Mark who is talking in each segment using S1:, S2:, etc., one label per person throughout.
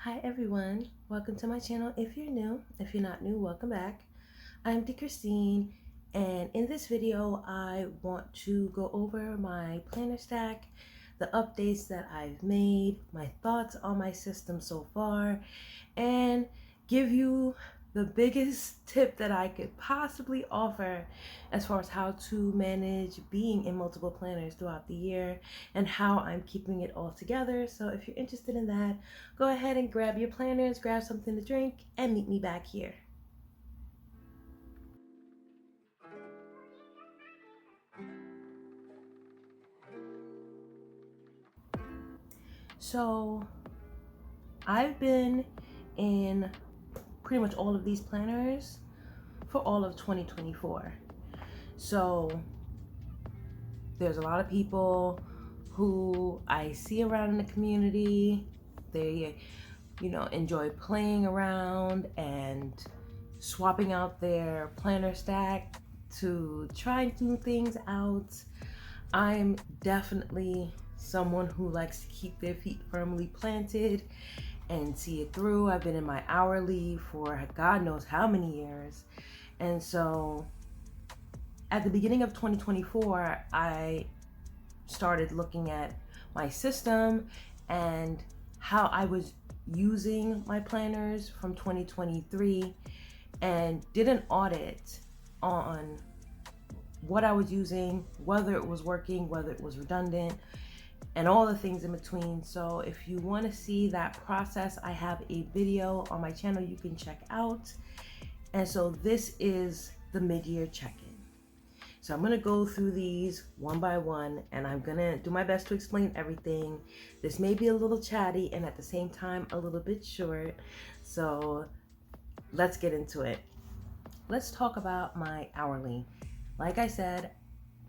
S1: Hi everyone, welcome to my channel. If you're new, if you're not new, welcome back. I'm Christine, and in this video I want to go over my planner stack, the updates that I've made, my thoughts on my system so far, and give you the biggest tip that I could possibly offer as far as how to manage being in multiple planners throughout the year and how I'm keeping it all together. So if you're interested in that, go ahead and grab your planners, grab something to drink, and meet me back here. So I've been in pretty much all of these planners for all of 2024. So there's a lot of people who I see around in the community. They, enjoy playing around and swapping out their planner stack to try new things out. I'm definitely someone who likes to keep their feet firmly planted and see it through. I've been in my hourly for God knows how many years. And so at the beginning of 2024, I started looking at my system and how I was using my planners from 2023 and did an audit on what I was using, whether it was working, whether it was redundant, and all the things in between. So if you want to see that process, I have a video on my channel you can check out. And so this is the mid-year check-in. So I'm going to go through these one by one, and I'm going to do my best to explain everything. This may be a little chatty and at the same time a little bit short. So let's get into it. Let's talk about my hourly. Like I said,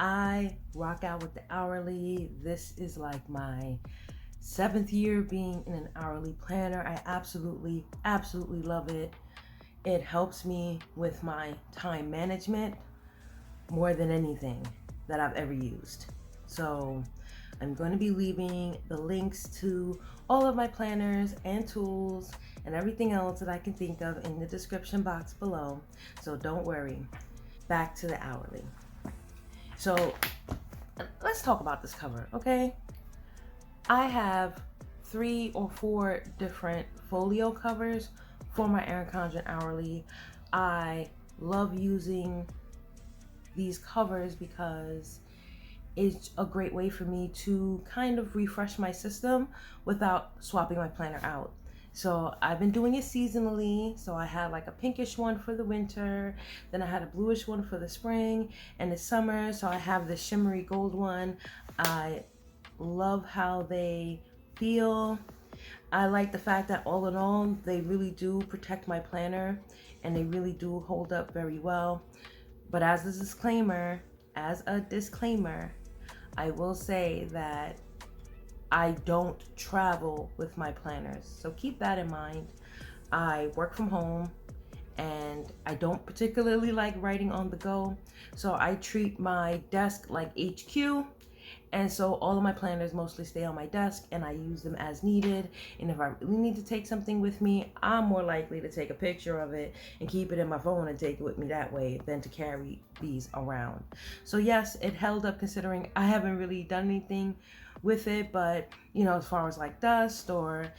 S1: I rock out with the hourly. This is like my 7th year being in an hourly planner. I absolutely love it. It helps me with my time management more than anything that I've ever used. So I'm going to be leaving the links to all of my planners and tools and everything else that I can think of in the description box below. So don't worry. Back to the hourly. So let's talk about this cover, okay? I have 3 or 4 different folio covers for my erincondren hourly. I love using these covers because it's a great way for me to kind of refresh my system without swapping my planner out. So I've been doing it seasonally. So I had like a pinkish one for the winter, then I had a bluish one for the spring and the summer. So I have this shimmery gold one. I love how they feel. I like the fact that all in all, they really do protect my planner and they really do hold up very well. But as a disclaimer, I will say that I don't travel with my planners. So keep that in mind. I work from home and I don't particularly like writing on the go. So I treat my desk like HQ. And so all of my planners mostly stay on my desk and I use them as needed. And if I really need to take something with me, I'm more likely to take a picture of it and keep it in my phone and take it with me that way than to carry these around. So yes, it held up considering I haven't really done anything with it, but as far as like dust or,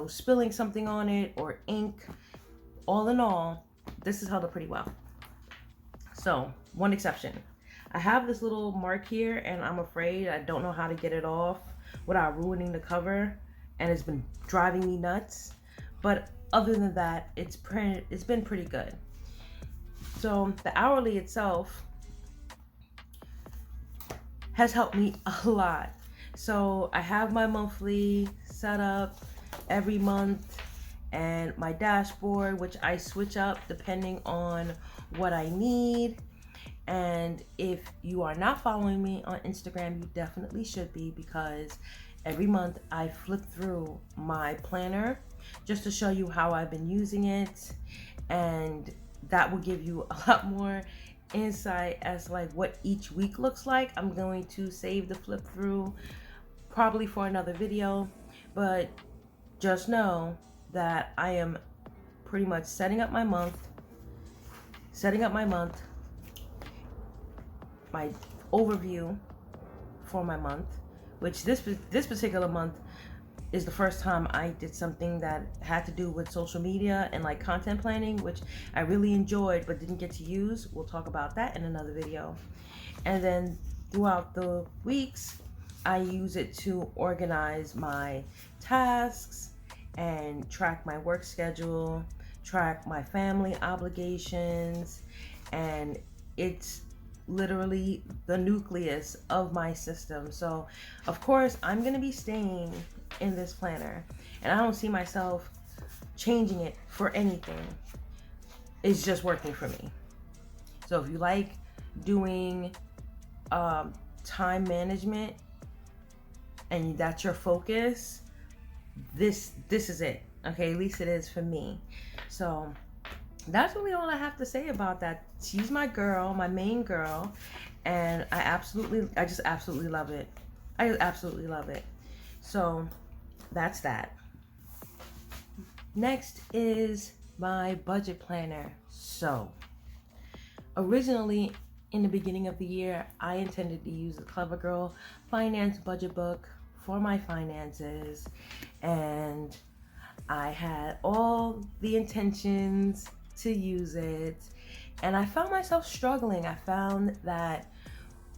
S1: spilling something on it or ink, all in all, this has held up pretty well. So one exception. I have this little mark here and I'm afraid I don't know how to get it off without ruining the cover, and it's been driving me nuts. But other than that, it's been pretty good. So the hourly itself has helped me a lot. So I have my monthly set up every month and my dashboard, which I switch up depending on what I need. And if you are not following me on Instagram, you definitely should be, because every month I flip through my planner just to show you how I've been using it, and that will give you a lot more insight as like what each week looks like. I'm going to save the flip through probably for another video, but just know that I am pretty much setting up my month, my overview for my month, which this particular month is the first time I did something that had to do with social media and like content planning, which I really enjoyed but didn't get to use. We'll talk about that in another video. And then throughout the weeks, I use it to organize my tasks and track my work schedule, track my family obligations, and it's literally the nucleus of my system. So of course I'm going to be staying in this planner, and I don't see myself changing it for anything. It's just working for me. So if you like doing time management and that's your focus, this is it. Okay, at least it is for me. So that's really all I have to say about that. She's my girl, my main girl, and I just absolutely love it. I just absolutely love it. So that's that. Next is my budget planner. So originally, in the beginning of the year, I intended to use the Clever Girl Finance Budget Book for my finances, and I had all the intentions to use it, and I found myself struggling. I found that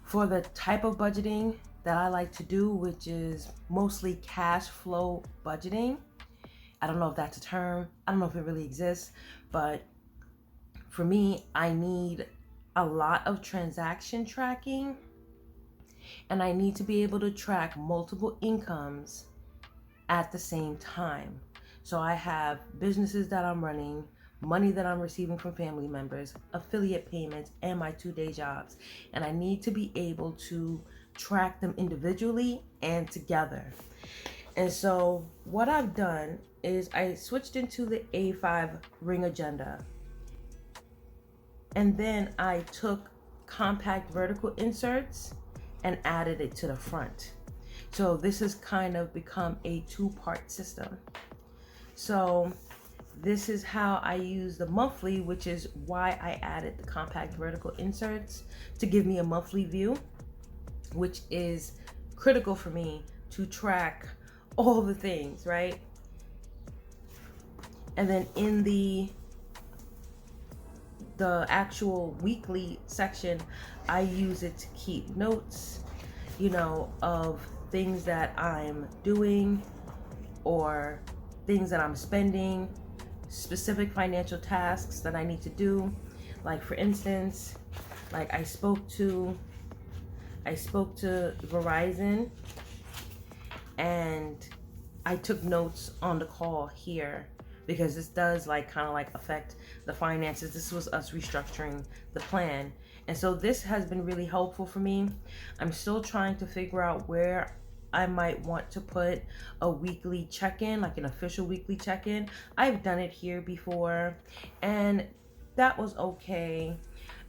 S1: for the type of budgeting that I like to do, which is mostly cash flow budgeting, I don't know if that's a term, I don't know if it really exists, but for me, I need a lot of transaction tracking, and I need to be able to track multiple incomes at the same time. So I have businesses that I'm running, money that I'm receiving from family members, affiliate payments, and my 2-day jobs. And I need to be able to track them individually and together. And so what I've done is I switched into the A5 ring agenda. And then I took compact vertical inserts and added it to the front. So this has kind of become a 2-part system. So this is how I use the monthly, which is why I added the compact vertical inserts to give me a monthly view, which is critical for me to track all the things, right? And then in the actual weekly section, I use it to keep notes, of things that I'm doing or things that I'm spending, specific financial tasks that I need to do. Like for instance, like I spoke to Verizon, and I took notes on the call here because this does kind of affect the finances. This was us restructuring the plan. And so this has been really helpful for me. I'm still trying to figure out where I might want to put a weekly check-in, like an official weekly check-in. I've done it here before, and that was okay.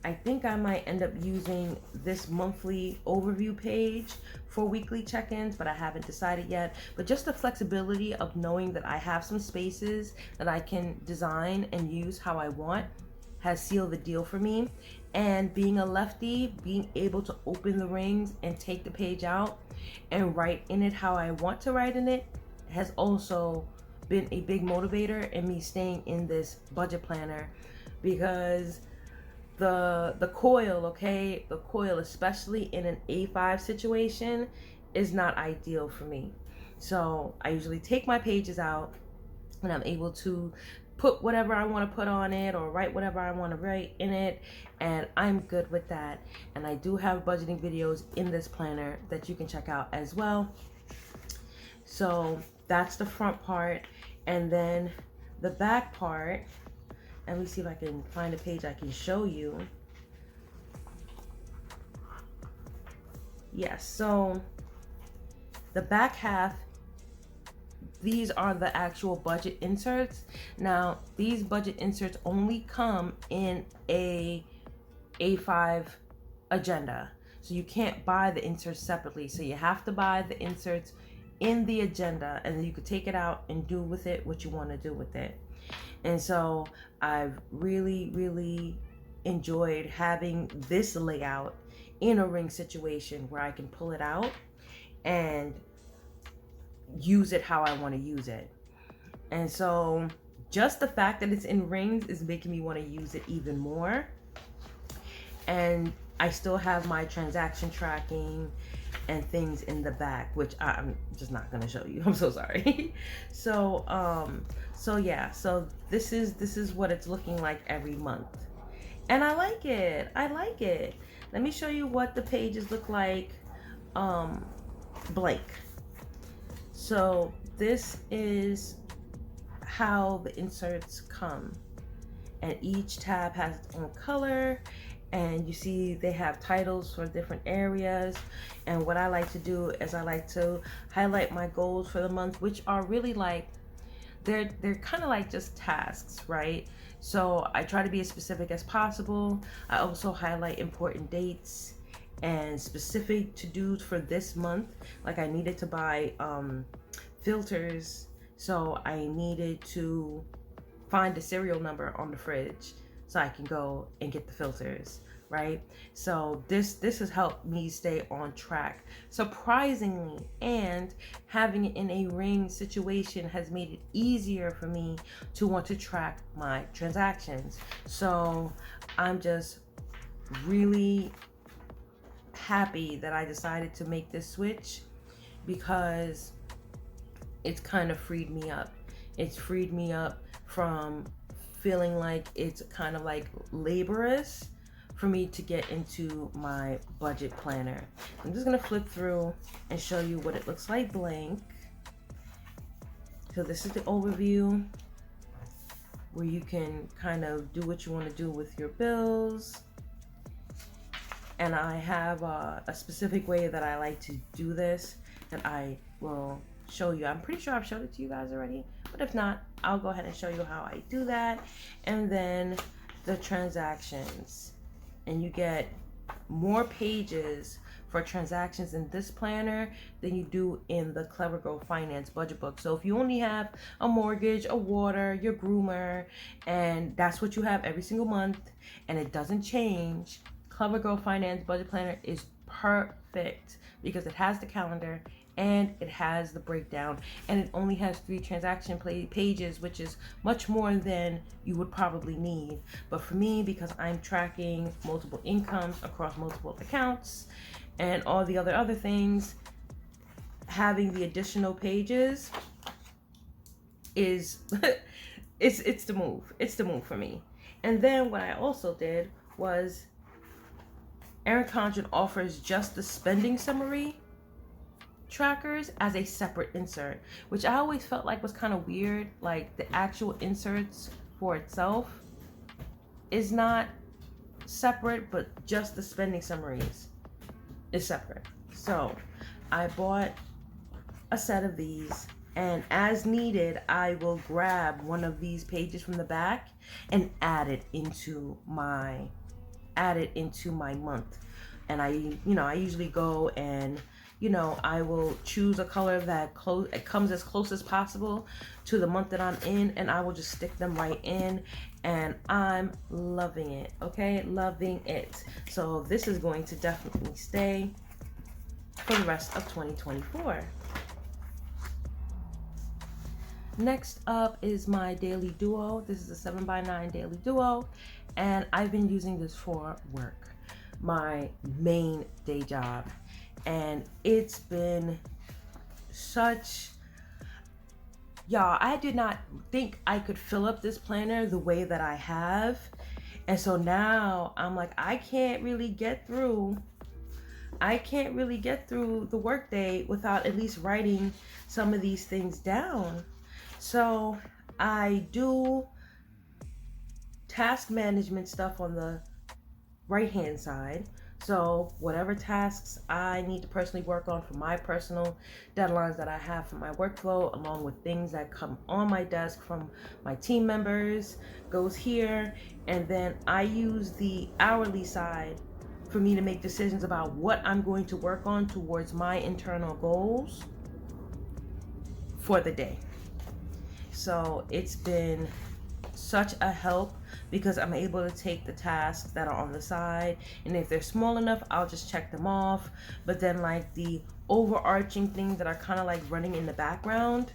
S1: I think I might end up using this monthly overview page for weekly check-ins, but I haven't decided yet. But just the flexibility of knowing that I have some spaces that I can design and use how I want has sealed the deal for me. And being a lefty, being able to open the rings and take the page out and write in it how I want to write in it has also been a big motivator in me staying in this budget planner, because the coil, especially in an A5 situation, is not ideal for me. So I usually take my pages out and I'm able to put whatever I want to put on it or write whatever I want to write in it, and I'm good with that. And I do have budgeting videos in this planner that you can check out as well. So that's the front part. And then the back part, let me see if I can find a page I can show you. Yes, so the back half, these are the actual budget inserts. Now, these budget inserts only come in a A5 agenda. So you can't buy the inserts separately. So you have to buy the inserts in the agenda, and then you could take it out and do with it what you want to do with it. And so I've really enjoyed having this layout in a ring situation where I can pull it out and use it how I want to use it. And so just the fact that it's in rings is making me want to use it even more. And I still have my transaction tracking and things in the back, which I'm just not going to show you. I'm so sorry. So yeah, so this is what it's looking like every month. And I like it. I like it. Let me show you what the pages look like blank. So this is how the inserts come, and each tab has its own color, and you see they have titles for different areas. And what I like to do is I like to highlight my goals for the month, which are really like they're kind of like just tasks, right? So I try to be as specific as possible. I also highlight important dates and specific to-dos for this month. Like I needed to buy filters, so I needed to find the serial number on the fridge so I can go and get the filters, right? So this has helped me stay on track, surprisingly, and having it in a ring situation has made it easier for me to want to track my transactions. So I'm just really happy that I decided to make this switch, because it's kind of freed me up. It's freed me up from feeling like it's kind of like laborious for me to get into my budget planner. I'm just gonna flip through and show you what it looks like blank. So this is the overview where you can kind of do what you want to do with your bills. And I have a specific way that I like to do this that I will show you. I'm pretty sure I've showed it to you guys already, but if not, I'll go ahead and show you how I do that. And then the transactions, and you get more pages for transactions in this planner than you do in the Clever Girl Finance budget book. So if you only have a mortgage, a water, your groomer, and that's what you have every single month, and it doesn't change, Clever Girl Finance budget planner is perfect because it has the calendar and it has the breakdown, and it only has 3 transaction pages, which is much more than you would probably need. But for me, because I'm tracking multiple incomes across multiple accounts and all the other things, having the additional pages is it's the move. It's the move for me. And then what I also did was erincondren offers just the spending summary trackers as a separate insert, which I always felt like was kind of weird. Like the actual inserts for itself is not separate, but just the spending summaries is separate. So I bought a set of these, and as needed, I will grab one of these pages from the back and add it into my month. And I usually go and I will choose a color that comes as close as possible to the month that I'm in, and I will just stick them right in, and I'm loving it. Okay, loving it. So this is going to definitely stay for the rest of 2024. Next up is my daily duo. This is a 7x9 daily duo, and I've been using this for work, my main day job. And it's been such, y'all, I did not think I could fill up this planner the way that I have. And so now I'm like, I can't really get through the workday without at least writing some of these things down. So I do task management stuff on the right hand side. So whatever tasks I need to personally work on for my personal deadlines that I have for my workflow, along with things that come on my desk from my team members, goes here. And then I use the hourly side for me to make decisions about what I'm going to work on towards my internal goals. for the day. So it's been such a help because I'm able to take the tasks that are on the side, and if they're small enough, I'll just check them off. But then like the overarching things that are kind of like running in the background,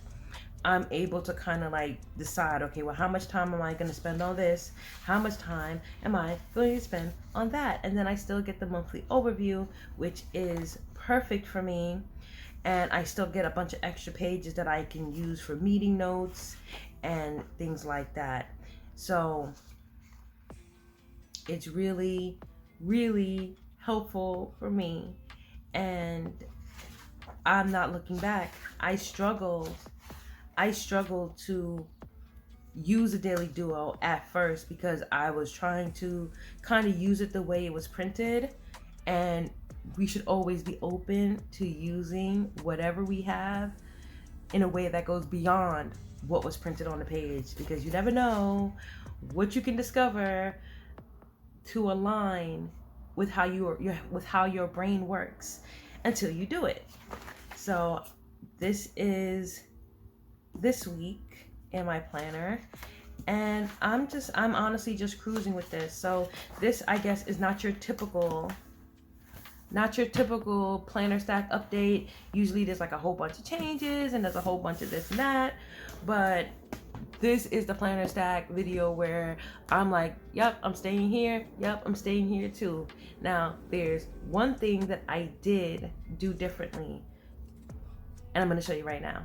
S1: I'm able to kind of like decide, okay, well, how much time am I going to spend on this? How much time am I going to spend on that? And then I still get the monthly overview, which is perfect for me. And I still get a bunch of extra pages that I can use for meeting notes and things like that. So it's really, really helpful for me. And I'm not looking back. I struggled to use a daily duo at first because I was trying to kind of use it the way it was printed, and we should always be open to using whatever we have in a way that goes beyond what was printed on the page, because you never know what you can discover to align with how your brain works until you do it. So this is this week in my planner, and I'm honestly just cruising with this. So this, I guess, is not your typical planner stack update. Usually there's like a whole bunch of changes and there's a whole bunch of this and that, but this is the planner stack video where I'm like, yep, I'm staying here, yep, I'm staying here too. Now there's one thing that I did do differently, and I'm going to show you right now.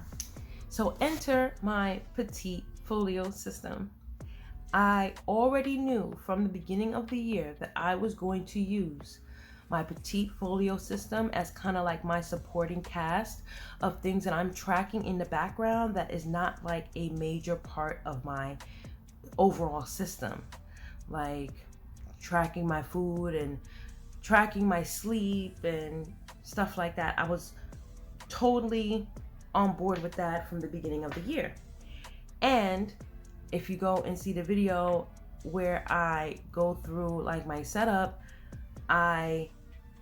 S1: So enter my Petite Folio system. I already knew from the beginning of the year that I was going to use my Petite Folio system as kind of like my supporting cast of things that I'm tracking in the background that is not like a major part of my overall system. Like tracking my food and tracking my sleep and stuff like that. I was totally on board with that from the beginning of the year. And if you go and see the video where I go through like my setup, I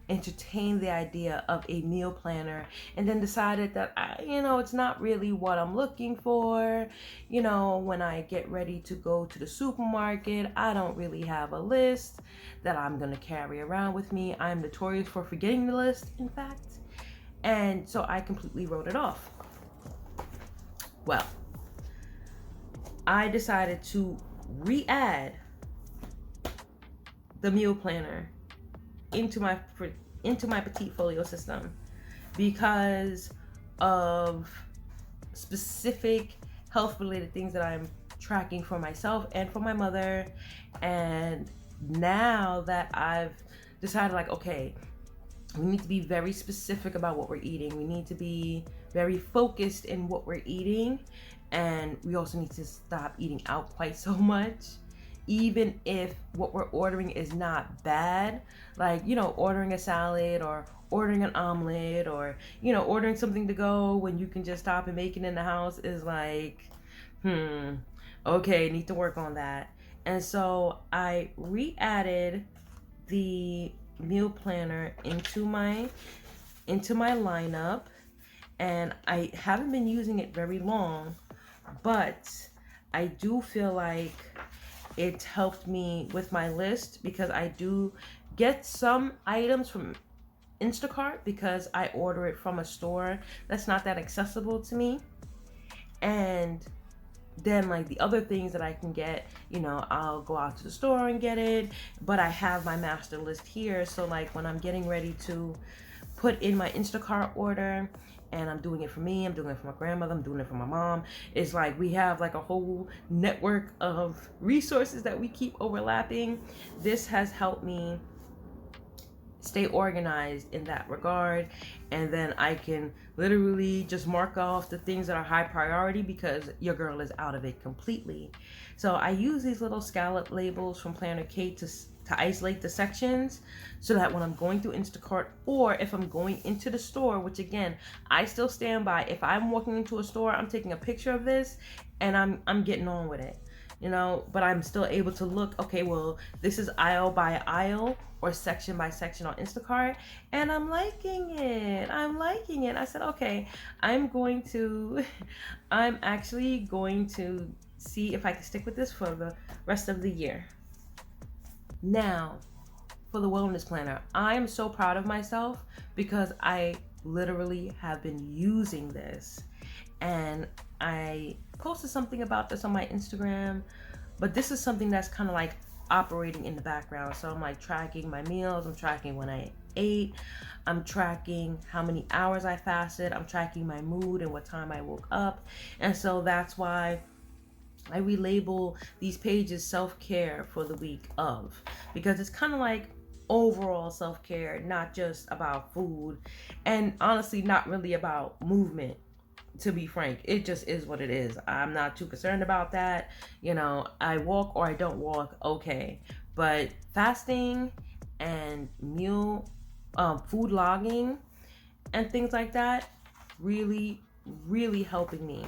S1: entertained the idea of a meal planner and then decided that it's not really what I'm looking for. When I get ready to go to the supermarket, I don't really have a list that I'm going to carry around with me. I'm notorious for forgetting the list, in fact. And so I completely wrote it off. Well, I decided to re-add the meal planner into my Petite Folio system because of specific health-related things that I'm tracking for myself and for my mother. And now that I've decided, like, okay, we need to be very specific about what we're eating. We need to be very focused in what we're eating. And we also need to stop eating out quite so much. Even if what we're ordering is not bad, like, ordering a salad or ordering an omelet or, ordering something to go when you can just stop and make it in the house is like, okay, need to work on that. And so I re-added the meal planner into my lineup, and I haven't been using it very long, but I do feel like it helped me with my list because I do get some items from Instacart because I order it from a store that's not that accessible to me. And then like the other things that I can get, I'll go out to the store and get it, but I have my master list here. So like when I'm getting ready to put in my Instacart order, and I'm doing it for me, I'm doing it for my grandmother, I'm doing it for my mom, it's like we have like a whole network of resources that we keep overlapping. This has helped me stay organized in that regard, and then I can literally just mark off the things that are high priority because your girl is out of it completely. So I use these little scallop labels from PlannerKate to isolate the sections so that when I'm going through Instacart, or if I'm going into the store, which again, I still stand by, if I'm walking into a store, I'm taking a picture of this and I'm getting on with it. you know, but I'm still able to look, okay, well, this is aisle by aisle or section by section on Instacart, and I'm liking it. I'm liking it. I said, okay, I'm actually going to see if I can stick with this for the rest of the year. Now, for the wellness planner, I am so proud of myself because I literally have been using this, and I posted something about this on my Instagram, but this is something that's kind of like operating in the background. So I'm like tracking my meals, I'm tracking when I ate, I'm tracking how many hours I fasted, I'm tracking my mood and what time I woke up. And so that's why I relabel these pages self-care for the week of, because it's kind of like overall self-care, not just about food, and honestly not really about movement. To be frank, it just is what it is. I'm not too concerned about that. You know, I walk or I don't walk, okay. But fasting and food logging and things like that really, really helping me.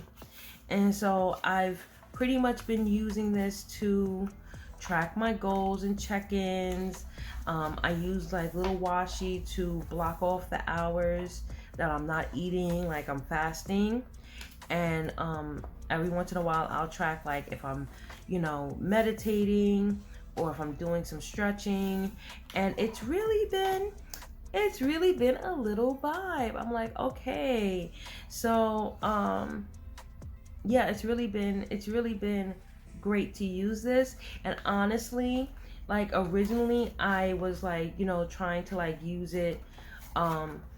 S1: And so I've pretty much been using this to track my goals and check-ins. I use like little washi to block off the hours that I'm not eating, like I'm fasting. And every once in a while I'll track like if I'm, you know, meditating or if I'm doing some stretching. And it's really been a little vibe. I'm like, okay. So yeah, it's really been great to use this. And honestly, like originally I was like, you know, trying to like use it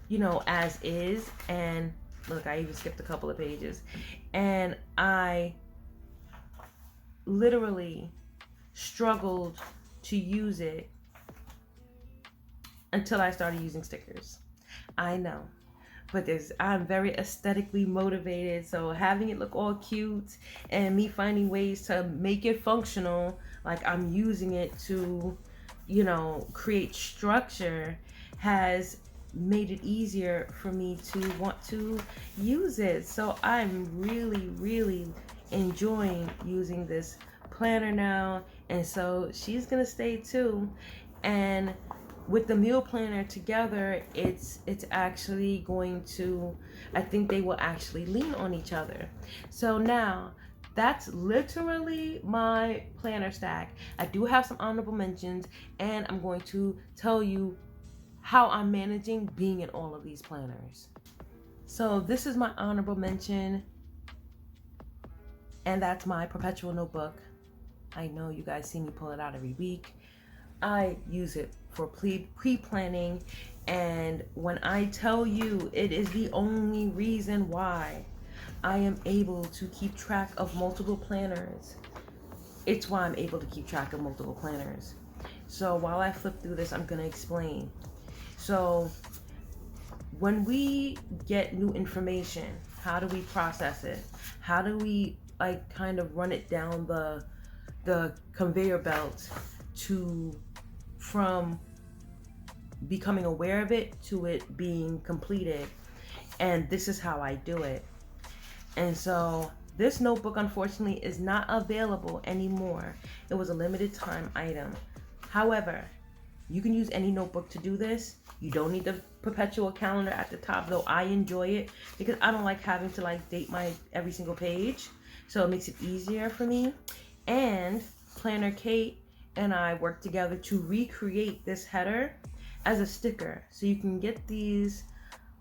S1: you know, as is. And look, I even skipped a couple of pages. And I literally struggled to use it until I started using stickers. I know, but I'm very aesthetically motivated, so having it look all cute and me finding ways to make it functional, like I'm using it to, you know, create structure, has made it easier for me to want to use it. So I'm really, really enjoying using this planner now, and so she's gonna stay too. And with the meal planner together, it's actually going to, I think they will actually lean on each other. So now that's literally my planner stack. I do have some honorable mentions, and I'm going to tell you how I'm managing being in all of these planners. So this is my honorable mention, and that's my perpetual notebook. I know you guys see me pull it out every week. I use it for pre-planning, and when I tell you it is the only reason why I am able to keep track of multiple planners, it's why I'm able to keep track of multiple planners. So while I flip through this, I'm going to explain. So when we get new information, how do we process it? How do we like kind of run it down the conveyor belt from becoming aware of it to it being completed? And this is how I do it. And so this notebook unfortunately is not available anymore. It was a limited time item. However, you can use any notebook to do this. You don't need the perpetual calendar at the top, though I enjoy it because I don't like having to like date my every single page. So it makes it easier for me. And PlannerKate and I worked together to recreate this header as a sticker. So you can get these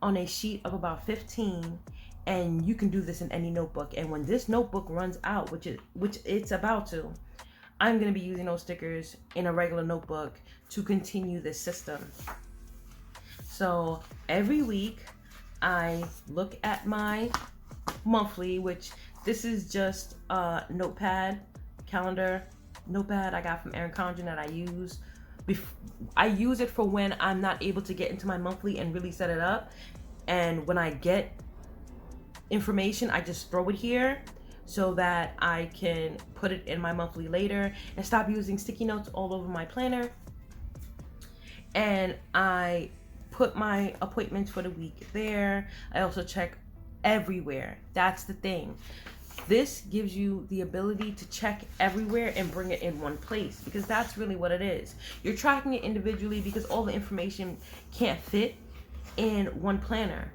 S1: on a sheet of about 15, and you can do this in any notebook. And when this notebook runs out, which it's about to, I'm going to be using those stickers in a regular notebook to continue this system. So every week I look at my monthly, which this is just a notepad, calendar notepad I got from erincondren that I use. I use it for when I'm not able to get into my monthly and really set it up. And when I get information, I just throw it here so that I can put it in my monthly later and stop using sticky notes all over my planner. And I put my appointments for the week there. I also check everywhere. That's the thing. This gives you the ability to check everywhere and bring it in one place, because that's really what it is. You're tracking it individually because all the information can't fit in one planner.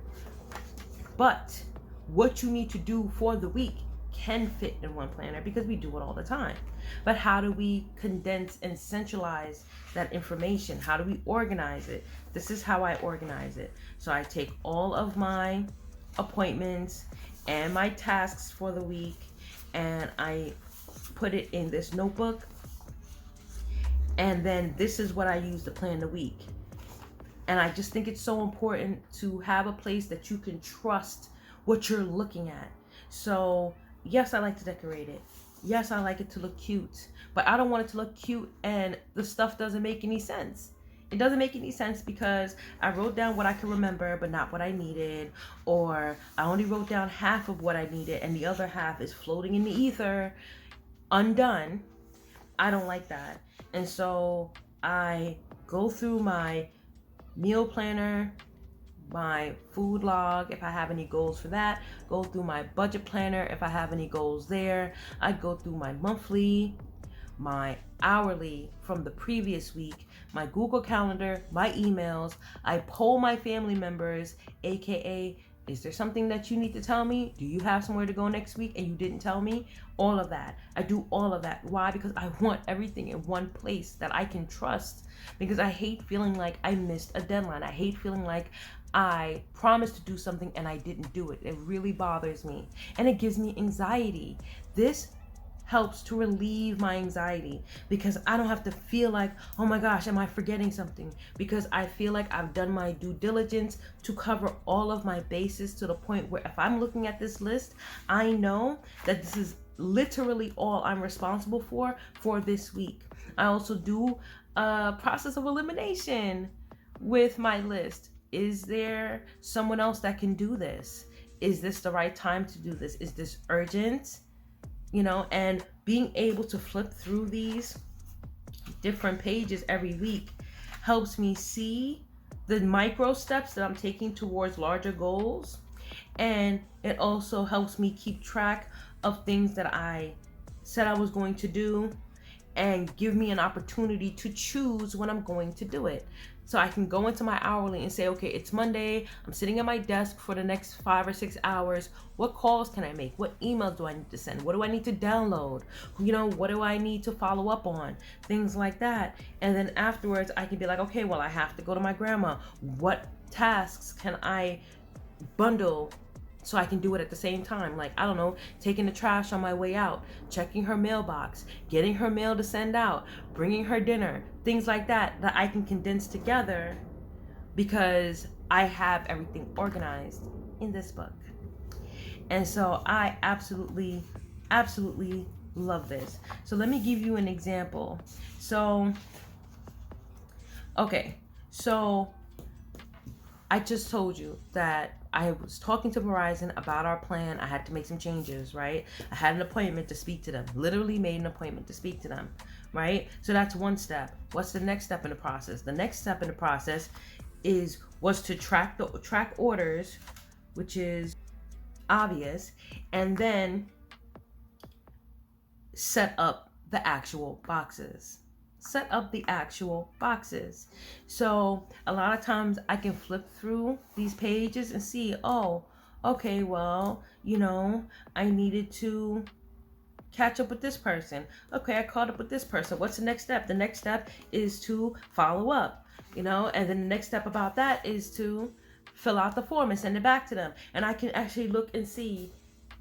S1: But what you need to do for the week can fit in one planner because we do it all the time. But how do we condense and centralize that information? How do we organize it? This is how I organize it. So I take all of my appointments and my tasks for the week, and I put it in this notebook, and then this is what I use to plan the week. And I just think it's so important to have a place that you can trust what you're looking at. So yes, I like to decorate it. Yes, I like it to look cute, but I don't want it to look cute and the stuff doesn't make any sense. It doesn't make any sense because I wrote down what I could remember, but not what I needed, or I only wrote down half of what I needed and the other half is floating in the ether, undone. I don't like that. And so I go through my meal planner, my food log if I have any goals for that, go through my budget planner if I have any goals there. I go through my monthly, my hourly from the previous week, my Google Calendar, my emails. I poll my family members, aka, is there something that you need to tell me? Do you have somewhere to go next week and you didn't tell me? All of that. I do all of that. Why? Because I want everything in one place that I can trust. Because I hate feeling like I missed a deadline. I hate feeling like I promised to do something and I didn't do it. It really bothers me. And it gives me anxiety. This helps to relieve my anxiety because I don't have to feel like, oh my gosh, am I forgetting something? Because I feel like I've done my due diligence to cover all of my bases to the point where if I'm looking at this list, I know that this is literally all I'm responsible for this week. I also do a process of elimination with my list. Is there someone else that can do this? Is this the right time to do this? Is this urgent? You know, and being able to flip through these different pages every week helps me see the micro steps that I'm taking towards larger goals. And it also helps me keep track of things that I said I was going to do and give me an opportunity to choose when I'm going to do it. So I can go into my hourly and say, okay, it's Monday. I'm sitting at my desk for the next 5 or 6 hours. What calls can I make? What emails do I need to send? What do I need to download? You know, what do I need to follow up on? Things like that. And then afterwards, I can be like, okay, well, I have to go to my grandma. What tasks can I bundle so I can do it at the same time? Like, I don't know, taking the trash on my way out, checking her mailbox, getting her mail to send out, bringing her dinner, things like that I can condense together because I have everything organized in this book. And so I absolutely love this. So let me give you an example. So, okay, so I just told you that I was talking to Verizon about our plan. I had to make some changes, right? I had an appointment to speak to them. Literally made an appointment to speak to them, right? So that's one step. What's the next step in the process? The next step in the process was to track orders, which is obvious, and then set up the actual boxes. So a lot of times I can flip through these pages and see, oh, okay, well, you know, I needed to catch up with this person. Okay, I caught up with this person. What's the next step? The next step is to follow up, you know, and then the next step about that is to fill out the form and send it back to them. And I can actually look and see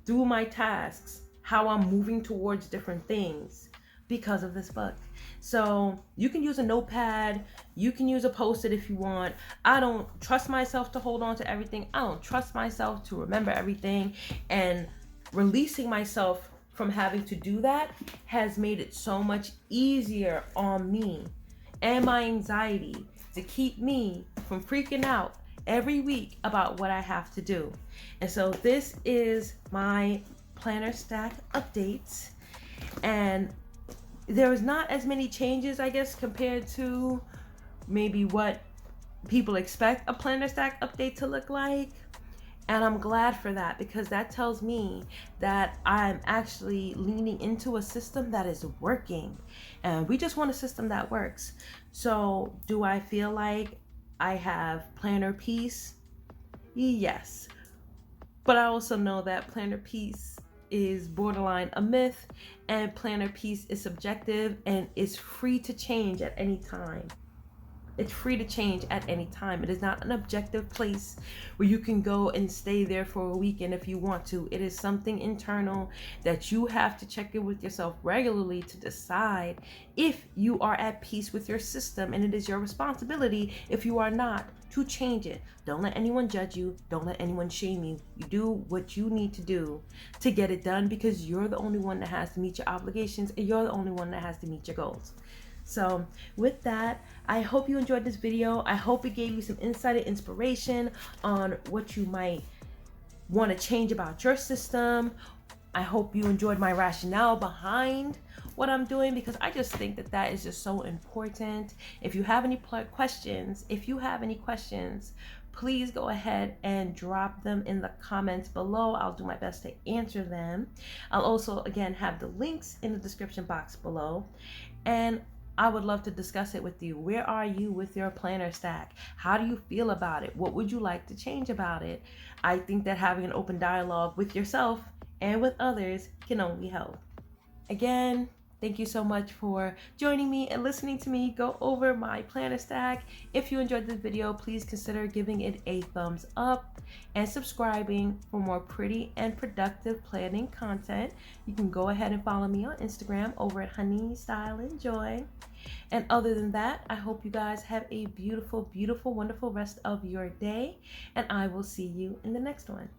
S1: through my tasks how I'm moving towards different things because of this book. So you can use a notepad, you can use a Post-it if you want. I don't trust myself to hold on to everything. I don't trust myself to remember everything. And releasing myself from having to do that has made it so much easier on me and my anxiety to keep me from freaking out every week about what I have to do. And so this is my planner stack updates. And there is not as many changes, I guess, compared to maybe what people expect a planner stack update to look like. And I'm glad for that, because that tells me that I'm actually leaning into a system that is working. And we just want a system that works. So, do I feel like I have planner peace? Yes. But I also know that planner peace is borderline a myth, and planner peace is subjective and is free to change at any time. It's free to change at any time. It is not an objective place where you can go and stay there for a weekend if you want to. It is something internal that you have to check in with yourself regularly to decide if you are at peace with your system. And it is your responsibility, if you are not, to change it. Don't let anyone judge you. Don't let anyone shame you. You do what you need to do to get it done, because you're the only one that has to meet your obligations, and you're the only one that has to meet your goals. So with that, I hope you enjoyed this video. I hope it gave you some insight and inspiration on what you might want to change about your system. I hope you enjoyed my rationale behind what I'm doing, because I just think that that is just so important. If you have any questions, please go ahead and drop them in the comments below. I'll do my best to answer them. I'll also, again, have the links in the description box below. And I would love to discuss it with you. Where are you with your planner stack? How do you feel about it? What would you like to change about it? I think that having an open dialogue with yourself and with others can only help. Again, thank you so much for joining me and listening to me go over my planner stack. If you enjoyed this video, please consider giving it a thumbs up and subscribing for more pretty and productive planning content. You can go ahead and follow me on Instagram over at Honey Style and Joy. And other than that, I hope you guys have a beautiful, beautiful, wonderful rest of your day, and I will see you in the next one.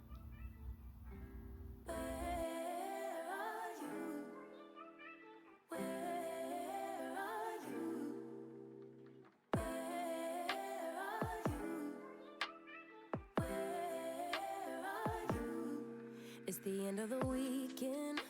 S2: It's the end of the weekend.